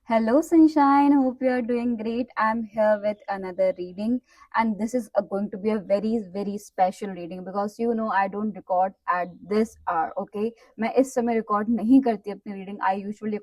Hello, Sunshine. Hope you are doing great. I'm here with another reading, and this is going to be a very special reading because I don't record at this hour. Okay, मैं इस समय record नहीं करती अपनी reading. I usually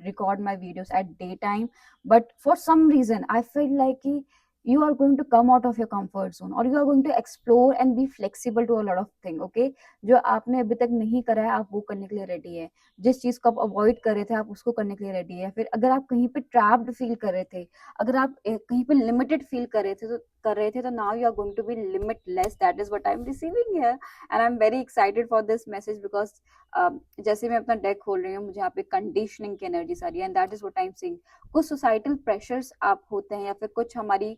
record my videos at daytime, but for some reason I feel like you are going to come out of your comfort zone or you are going to explore and be flexible to a lot of things. Okay, जो आपने अभी तक नहीं करा है आप वो करने के लिए रेडी है। जिस चीज को आप अवॉइड कर रहे थे आप उसको करने के लिए रेडी है। फिर अगर आप कहीं पे ट्रैप्ड फील कर रहे थे, अगर आप कहीं पे लिमिटेड फील कर रहे थे तो now you are going to be limitless. That is what I am receiving here and I am very excited for this message because जैसे मैं अपना डेक खोल रही हूँ मुझे यहाँ पे कंडीशनिंग की एनर्जी आ रही है and that is what I am seeing. कुछ सोसाइटल प्रेशर्स आप होते हैं या फिर कुछ हमारी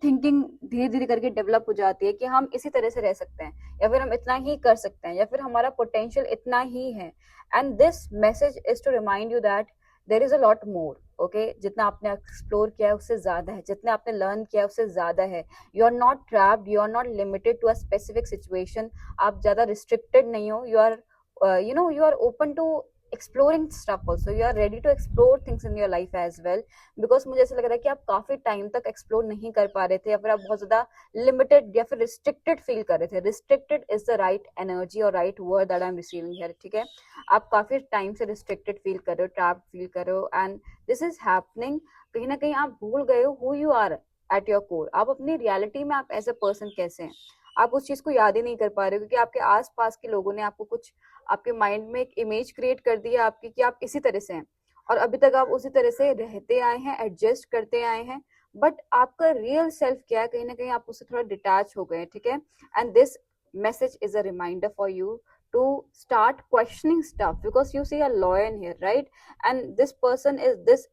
थिंकिंग धीरे धीरे करके डेवलप हो जाती है कि हम इसी तरह से रह सकते हैं या फिर हम इतना ही कर सकते हैं या फिर हमारा पोटेंशियल इतना ही है। And this message is to remind you that there is a lot more. Okay, जितना आपने एक्सप्लोर किया है उससे ज्यादा है, जितना आपने लर्न किया है उससे ज्यादा है। You are not trapped, you are not limited to a specific situation. आप ज्यादा रिस्ट्रिक्टेड नहीं हो। You are you are open to exploring stuff also. You are ready to explore things in your life as well because मुझे ऐसा लग रहा है कि आप काफी टाइम तक एक्सप्लोर नहीं कर पा रहे थे या फिर आप बहुत ज्यादा लिमिटेड या फिर रिस्ट्रिक्टेड फील कर रहे थे। Restricted is the right energy और right word that I am receiving here. ठीक है, आप काफी टाइम से रिस्ट्रिक्टेड फील कर रहे हो, ट्रैप्ड फील कर रहे हो एंड दिस इज हैपनिंग। कहीं ना कहीं आप भूल गए हो who you are at your core. आप अपनी रियलिटी में आप एज अ पर्सन कैसे हैं, आप उस चीज को याद ही नहीं कर पा रहे हो क्योंकि आपके आसपास के लोगों ने आपको कुछ आपके माइंड में एक इमेज क्रिएट कर दी है आपकी कि आप इसी तरह से हैं और अभी तक आप उसी तरह से रहते आए हैं, एडजस्ट करते आए हैं। बट आपका रियल सेल्फ क्या है, कहीं ना कहीं आप उससे थोड़ा डिटैच हो गए। ठीक है, and this message is a reminder for you to start questioning stuff because you see a lion here, right? And this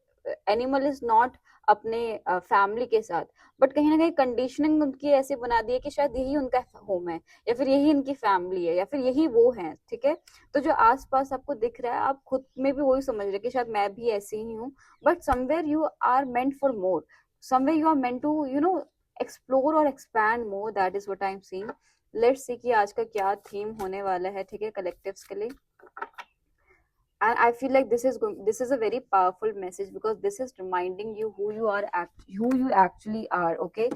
animal is not अपने फैमिली के साथ, बट कहीं ना कहीं कंडीशनिंग उनकी ऐसी बना दी है कि शायद यही उनका होम है या फिर यही इनकी फैमिली है या फिर यही वो है। ठीक है, तो जो आसपास आपको दिख रहा है आप खुद में भी वही समझ रहे कि शायद मैं भी ऐसी ही हूँ, but somewhere you are meant for more. Somewhere you are meant to explore और expand more. That is what I am seeing. Let's see कि आज का क्या थीम होने वाला है। ठीक है, कलेक्टिव्स के लिए। And I feel like this is a very powerful message because this is reminding you who you actually are. Okay,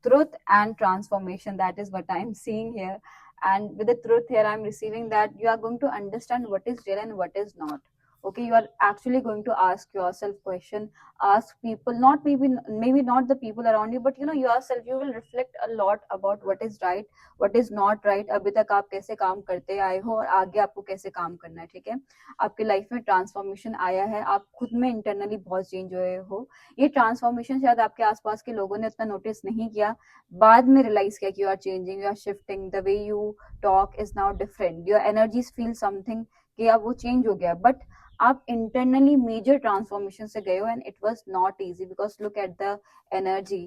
truth and transformation, that is what I'm seeing here. And with the truth here I'm receiving that you are going to understand what is real and what is not. Okay, you are actually going to ask yourself question, ask people, not maybe not the people around you, but yourself. You will reflect a lot about what is right, what is not right, अभी तक आप कैसे काम करते आए हो और आगे आपको कैसे काम करना है। ठीक है, आपकी लाइफ में ट्रांसफॉर्मेशन आया है, आप खुद में इंटरनली बहुत चेंज हुए हो। ये ट्रांसफॉर्मेशन शायद आपके आसपास के लोगों ने उतना नोटिस नहीं किया, बाद में रियलाइज किया कि you are changing, you are shifting, the way you talk is now different, your energies feel something कि अब वो चेंज हो गया। बट आप इंटरनली मेजर ट्रांसफॉर्मेशन से गए हो and it was not easy because look at the energy.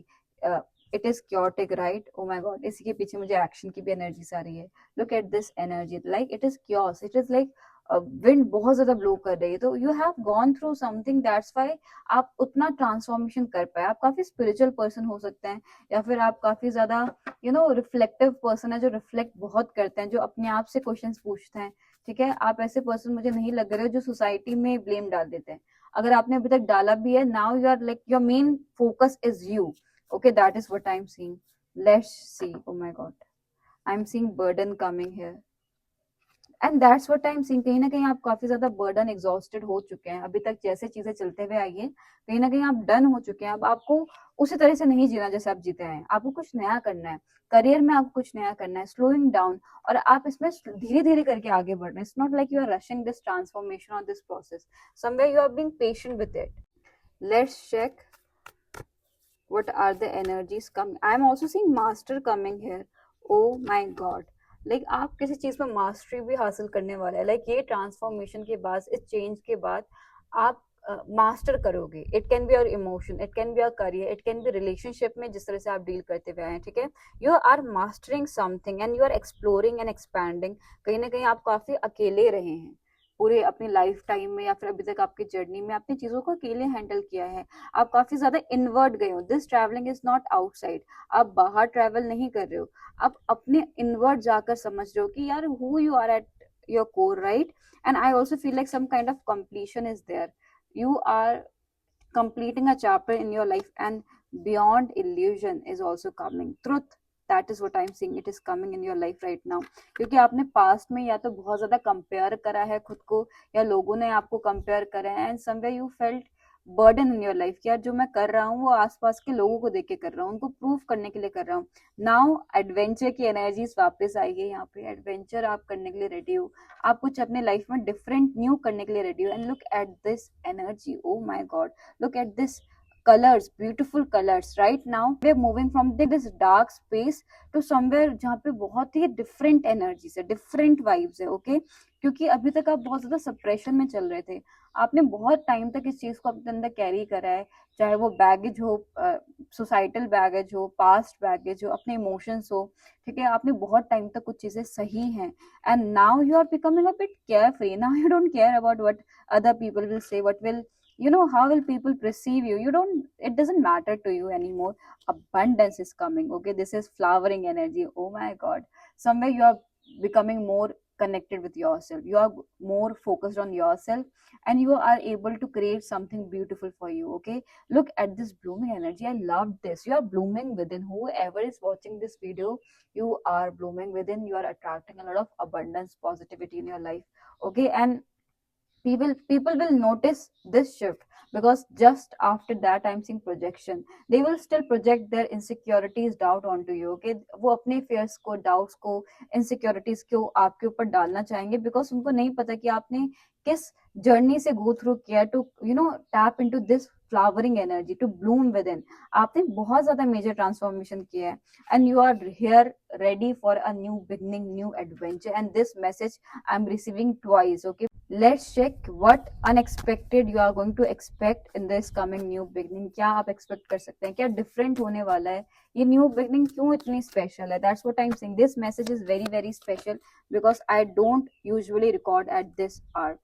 It is chaotic, right? O my God, इसी के पीछे मुझे एक्शन की भी एनर्जी आ रही है। Look at this energy, like it is chaos, it is like wind बहुत ज्यादा ब्लो कर रही है। तो you have gone through something, that's why आप उतना ट्रांसफॉर्मेशन कर पाए। आप काफी स्पिरिचुअल पर्सन हो सकते हैं या फिर आप काफी ज्यादा रिफ्लेक्टिव पर्सन है जो रिफ्लेक्ट बहुत करते हैं, जो अपने आप से क्वेश्चंस पूछते हैं। ठीक है, आप ऐसे पर्सन मुझे नहीं लग रहे हो जो सोसाइटी में ब्लेम डाल देते हैं। अगर आपने अभी तक डाला भी है, now you are like your main focus is you. Okay, that is what I am seeing. Let's see. Oh my god, I am seeing burden coming here and that's what I am seeing. कहीं ना कहीं आप काफी ज्यादा burden, exhausted हो चुके हैं। अभी तक जैसे चीजें चलते हुए आई है कहीं ना कहीं आप डन हो चुके हैं। अब आपको उसी तरह से नहीं जीना जैसे आप जीते हैं, आपको कुछ नया करना है। करियर में आपको कुछ नया करना है, स्लोइंग डाउन, और आप इसमें धीरे धीरे करके आगे बढ़ रहे हैं। It's not like you are rushing this transformation और this process, somewhere you are being patient with it. Let's check what are the energies coming. I am also seeing master coming here. Oh my god, like आप किसी चीज में mastery भी हासिल करने वाले हैं। लाइक ये ट्रांसफॉर्मेशन के बाद, इस चेंज के बाद आप मास्टर करोगे। It can be your emotion, it can be your career, it can be relationship में जिस तरह से आप डील करते हुए आए हैं। ठीक है, you are mastering something and you are exploring and expanding. कहीं ना कहीं आप काफी अकेले रहे हैं पूरे अपनी लाइफ टाइम में या फिर अभी तक आपकी जर्नी में आपने चीजों को अकेले हैंडल किया है। आप काफी ज्यादा इनवर्ड गए हो। This travelling is not outside, आप बाहर ट्रैवल नहीं कर रहे हो, आप अपने इनवर्ड जाकर समझ रहे हो कि यार who you are at your core, right? And I also feel like some kind of completion is there. You are completing a chapter in your life, and beyond illusion is also coming truth. That is what I'm saying, it is coming in your life right now. क्योंकि आपने past में या तो बहुत ज्यादा compare करा है खुद को, या लोगों ने आपको कंपेयर करा है, and somewhere you felt burden in your life कि यार जो मैं कर रहा हूँ वो आसपास के लोगों को देख के कर रहा हूँ, उनको प्रूव करने के लिए कर रहा हूँ। नाउ एडवेंचर की एनर्जीज वापस आई है यहाँ पे, एडवेंचर आप करने के लिए रेडी हो, आप कुछ अपने लाइफ में डिफरेंट न्यू करने के लिए रेडी हो। And look at this energy, O my God, look at this colors, beautiful colors. Right now we're moving from this dark space to somewhere जहाँ पे बहुत ही different energies है, different vibes है, okay? क्योंकि अभी तक आप बहुत ज्यादा सप्रेशन में चल रहे थे, आपने बहुत टाइम तक इस चीज को अपने अंदर कैरी करा है, चाहे वो बैगेज हो, सोसाइटल बैगेज हो, पास्ट बैगेज हो, अपने इमोशंस हो, ठीक है, आपने बहुत टाइम तक कुछ चीजें सही हैं, and now you are becoming a bit care free, now you don't care about what other people will say, what will, how will people perceive you, you don't, it doesn't matter to you anymore. Abundance is coming, okay? This is flowering energy, oh my god. Somewhere you are becoming more connected with yourself, you are more focused on yourself, and you are able to create something beautiful for you, okay? Look at this blooming energy, I love this. You are blooming within, whoever is watching this video, you are blooming within, you are attracting a lot of abundance, positivity in your life, okay? And people will notice this shift, because just after that I'm seeing projection, they will still project their insecurities, doubt onto you, okay? वो अपने fears को, doubts को, insecurities को आपके ऊपर डालना चाहेंगे, because उनको नहीं पता कि आपने किस जर्नी से go through किया to tap into this flowering energy, to bloom within. आपने बहुत ज्यादा major transformation किया है, and you are here ready for a new beginning, new adventure, and this message I'm receiving twice, okay? Let's check what unexpected you are going to expect in this coming new beginning. क्या आप expect कर सकते हैं, क्या different होने वाला है, ये new beginning क्यों इतनी special है? That's what I'm saying. This message is very very special because I don't usually record at this hour.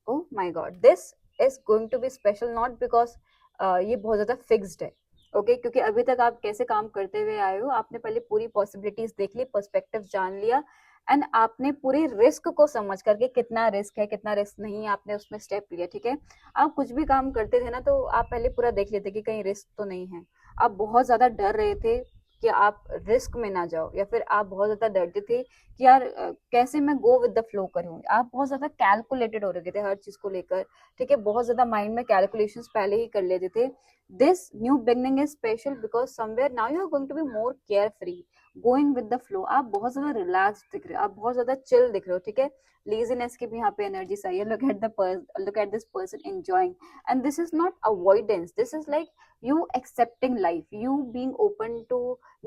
Oh my god, this is going to be special not because ये बहुत ज़्यादा fixed है, okay? क्योंकि अभी तक आप कैसे काम करते हुए आए हो, आपने पहले पूरी पॉसिबिलिटीज देख ली, पर्सपेक्टिव जान लिया, एंड आपने पूरे रिस्क को समझ करके, कितना रिस्क है कितना रिस्क नहीं है, आपने उसमें स्टेप लिया, ठीक है? आप कुछ भी काम करते थे ना, तो आप पहले पूरा देख लेते कि कहीं रिस्क तो नहीं है। आप बहुत ज्यादा डर रहे थे कि आप रिस्क में ना जाओ, या फिर आप बहुत ज्यादा डरते थे कि यार कैसे मैं गो विद द फ्लो करूँ। आप बहुत ज्यादा कैलकुलेटेड हो रहे थे हर चीज को लेकर, ठीक है? बहुत ज्यादा माइंड में कैलकुलेशंस पहले ही कर लेते थे। This new beginning is special because somewhere now you are going to be more care free, going with the flow. आप बहुत ज्यादा रिलैक्स दिख रहे हो, आप बहुत ज्यादा चिल दिख रहे हो, ठीक है? लेजीनेस की भी यहाँ पे एनर्जी सही है। Look at this person enjoying, and this is not avoidance, this is like you accepting life, you being open to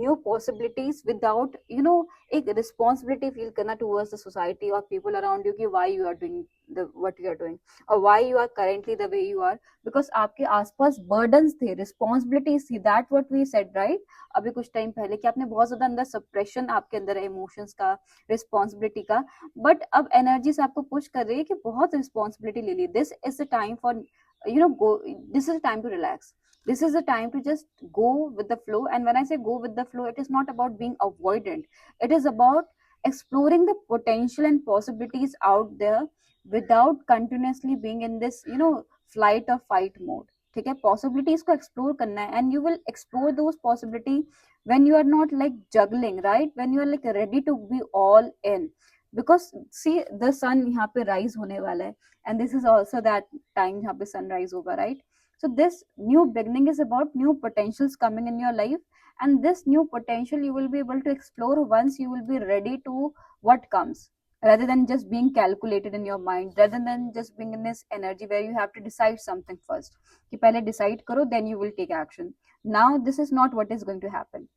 new possibilities without एक responsibility feel करना towards the society or people around you कि why you are doing the what you are doing or why you are currently the way you are, because आपके आसपास burdens थे, responsibilities थी, that what we said right अभी कुछ time पहले, कि आपने बहुत ज्यादा अंदर suppression आपके अंदर है इमोशंस का, रिस्पॉन्सिबिलिटी का, बट अब एनर्जी से आपको पुश कर रही है कि बहुत रिस्पॉन्सिबिलिटी ले ली। This is the time for go, this is the time to relax, this is the time to just go with the flow. And when I say go with the flow, it is not about being avoidant, it is about exploring the potential and possibilities out there without continuously being in this flight or fight mode, ठीक है? Possibilities को explore करना है, and you will explore those possibility when you are not like juggling, right? When you are like ready to be all in, because see the sun यहाँ पे rise होने वाला है, and this is also that time यहाँ पे sunrise होगा, right? So this new beginning is about new potentials coming in your life, and this new potential you will be able to explore once you will be ready to what comes, rather than just being calculated in your mind, rather than just being in this energy where you have to decide something first, कि पहले decide करो then you will take action. Now this is not what is going to happen.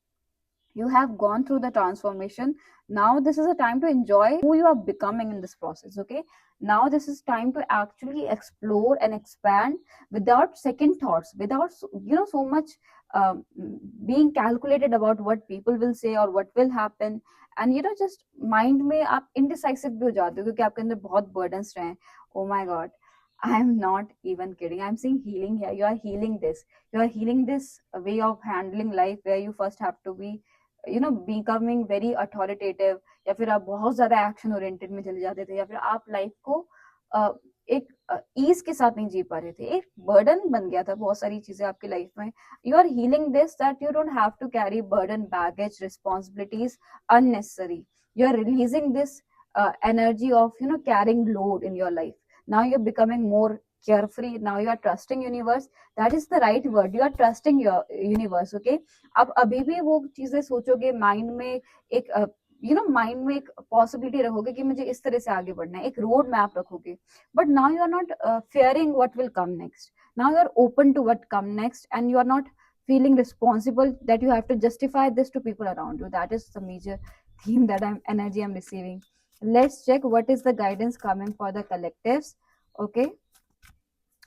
You have gone through the transformation, now this is a time to enjoy who you are becoming in this process, okay? Now this is time to actually explore and expand without second thoughts, without so much being calculated about what people will say or what will happen, and just mind में आप indecisive भी हो जाते हो क्योंकि आपके अंदर बहुत burdens रहे हैं। Oh my god, I am not even kidding, I'm seeing healing here. You are healing this, you are healing this way of handling life where you first have to be becoming very authoritative, या फिर आप बहुत ज्यादा action oriented में चले जाते थे, या फिर आप लाइफ को एक ईज के साथ नहीं जी पा रहे थे, एक बर्डन बन गया था बहुत सारी चीजें आपकी लाइफ में. You are healing this that you don't have to carry burden, baggage, responsibilities unnecessary. You are releasing this energy of carrying load in your life. Now you're becoming more carefree. Now you are trusting universe. That is the right word. You are trusting your universe. Okay. अब अभी भी वो चीजें सोचोगे mind में, एक mind में एक पॉसिबिलिटी रखोगे कि मुझे इस तरह से आगे बढ़ना है, एक रोड मैप रखोगे. But now you are not fearing what will come next. Now you are open to what come next, and you are not feeling responsible that you have to justify this to people around you. That is the major theme that I'm receiving. Let's check what is the guidance coming for the collectives. Okay,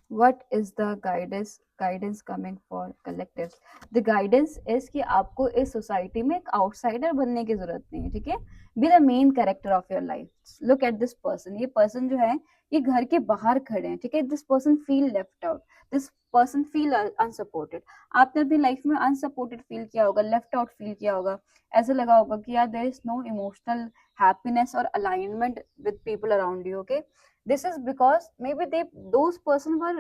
what is the guidance coming for collectives? The guidance is कि आपको इस society में एक outsider बनने की जरूरत नहीं है. ठीक है, be the main character of your life. Look at this person. ये पर्सन जो है ये घर के बाहर खड़े हैं. ठीक है, this person feel left out, this person feel unsupported. आपने अपनी लाइफ में अनसपोर्टेड फील किया होगा, लेफ्ट आउट फील किया होगा. ऐसा लगा होगा कि यार there is no emotional happiness or alignment with people around you. Okay, this is because maybe those person were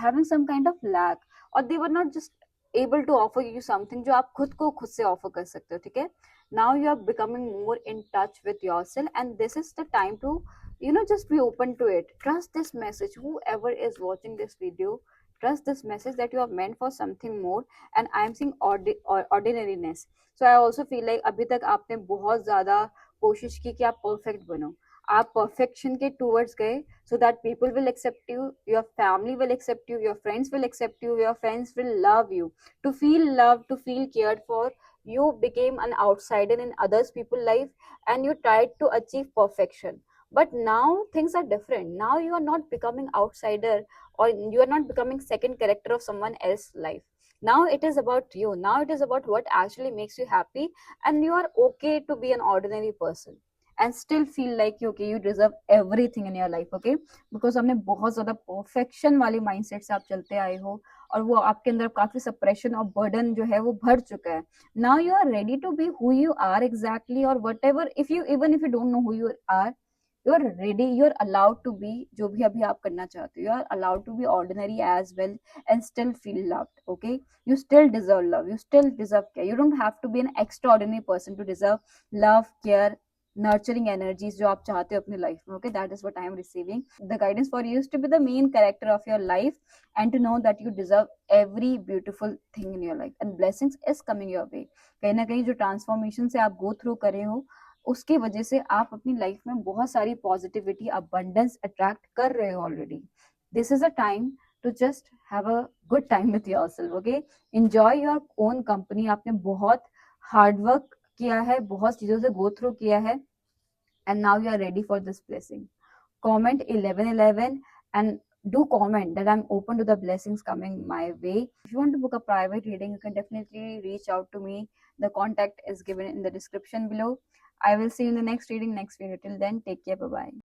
having some kind of lack, or they were not just able to offer you something जो आप खुद को खुद से offer कर सकते हो. ठीक है, now you are becoming more in touch with yourself, and this is the time to just be open to it. Trust this message. Whoever is watching this video, trust this message that you are meant for something more. And I am seeing ordinariness. So I also feel like अभी तक आपने बहुत ज्यादा कोशिश की कि आप perfect बनो. आप परफेक्शन के टूवर्ड्स गए so that people will accept you, your family will accept you, your friends will accept you, your friends will love you. To feel loved, to feel cared for, you became an outsider in others people's life, and you tried to achieve perfection. But now things are different. Now you are not becoming outsider, or you are not becoming second character of someone else's life. Now it is about you. Now it is about what actually makes you happy, and you are okay to be an ordinary person and still feel like okay, you deserve everything in your life. Okay, because हमने बहुत ज्यादा perfection वाली mindset से आप चलते आए हो, और वो आपके अंदर काफी सप्रेशन और बर्डन जो है वो भर चुका है. Now you are ready to be who you are exactly, और whatever if you don't know who you are, you are ready, you are allowed to be जो भी अभी आप करना चाहते हो. You are allowed to be ordinary as well and still feel loved. Okay, you still deserve love, you still deserve care. You don't have to be an extraordinary person to deserve love, care, nurturing energies जो आप चाहते हो अपनी life में. Okay, that is what I am receiving. The guidance for you is to be the main character of your life and to know that you deserve every beautiful thing in your life, and blessings is coming your way. कहीं ना कहीं जो transformation से आप go through करे हो उसकी वजह से आप अपनी लाइफ में बहुत सारी पॉजिटिविटी, अबंडेंस अट्रैक्ट कर रहे हो already. This is a time to just have a good time with yourself. Okay, enjoy your own company. आपने बहुत hard work किया है, बहुत चीजों से go through किया है, and now you are ready for this blessing. Comment 1111 and do comment that I'm open to the blessings coming my way. If you want to book a private reading, you can definitely reach out to me. The contact is given in the description below. I will see you in the next reading next video. Till then, take care. Bye bye.